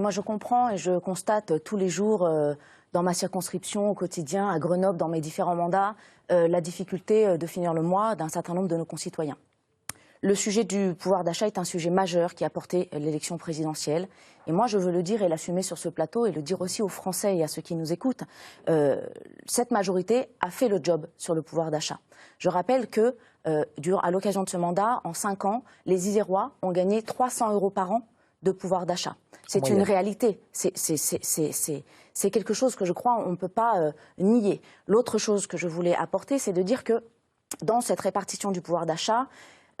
moi je comprends et je constate tous les jours dans ma circonscription, au quotidien, à Grenoble, dans mes différents mandats, la difficulté de finir le mois d'un certain nombre de nos concitoyens. Le sujet du pouvoir d'achat est un sujet majeur qui a porté l'élection présidentielle. Et moi, je veux le dire et l'assumer sur ce plateau et le dire aussi aux Français et à ceux qui nous écoutent. Cette majorité a fait le job sur le pouvoir d'achat. Je rappelle que, à l'occasion de ce mandat, en 5 ans, les Isérois ont gagné 300 € par an de pouvoir d'achat. C'est une réalité. C'est quelque chose que je crois on ne peut pas nier. L'autre chose que je voulais apporter, c'est de dire que dans cette répartition du pouvoir d'achat,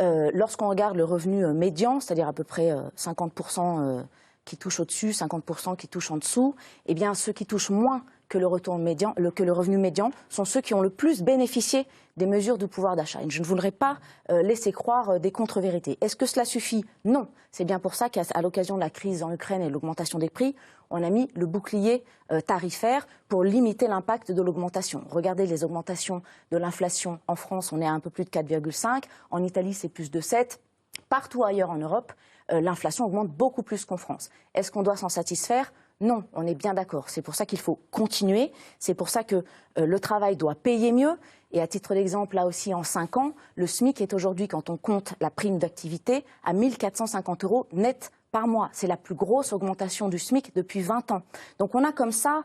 lorsqu'on regarde le revenu médian, c'est-à-dire à peu près 50% qui touchent au-dessus, 50% qui touchent en dessous, eh bien ceux qui touchent moins que le revenu médian sont ceux qui ont le plus bénéficié des mesures de pouvoir d'achat. Et je ne voudrais pas laisser croire des contre-vérités. Est-ce que cela suffit? Non. C'est bien pour ça qu'à l'occasion de la crise en Ukraine et de l'augmentation des prix, on a mis le bouclier tarifaire pour limiter l'impact de l'augmentation. Regardez les augmentations de l'inflation en France, on est à un peu plus de 4,5. En Italie, c'est plus de 7. Partout ailleurs en Europe, l'inflation augmente beaucoup plus qu'en France. Est-ce qu'on doit s'en satisfaire? Non, on est bien d'accord. C'est pour ça qu'il faut continuer. C'est pour ça que le travail doit payer mieux. Et à titre d'exemple, là aussi, en 5 ans, le SMIC est aujourd'hui, quand on compte la prime d'activité, à 1 450 € net par mois. C'est la plus grosse augmentation du SMIC depuis 20 ans. Donc on a comme ça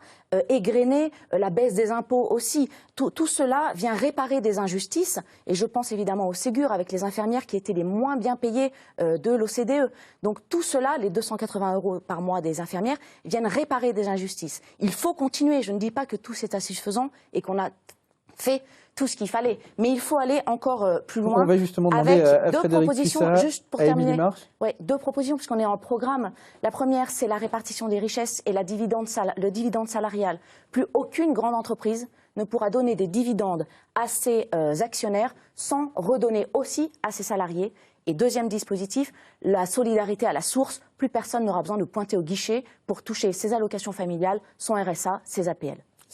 égrené la baisse des impôts aussi. Tout cela vient réparer des injustices. Et je pense évidemment au Ségur avec les infirmières qui étaient les moins bien payées de l'OCDE. Donc tout cela, les 280 € par mois des infirmières, viennent réparer des injustices. Il faut continuer. Je ne dis pas que tout c'est insuffisant et qu'on a fait tout ce qu'il fallait. Mais il faut aller encore plus loin. On va justement demander à deux Frédérique propositions, Puissat, juste pour à Émilie terminer. Marche. Ouais, 2 propositions, puisqu'on est en programme. La première, c'est la répartition des richesses et le dividende salarial. Plus aucune grande entreprise ne pourra donner des dividendes à ses actionnaires sans redonner aussi à ses salariés. Et deuxième dispositif, la solidarité à la source. Plus personne n'aura besoin de pointer au guichet pour toucher ses allocations familiales, son RSA, ses APL.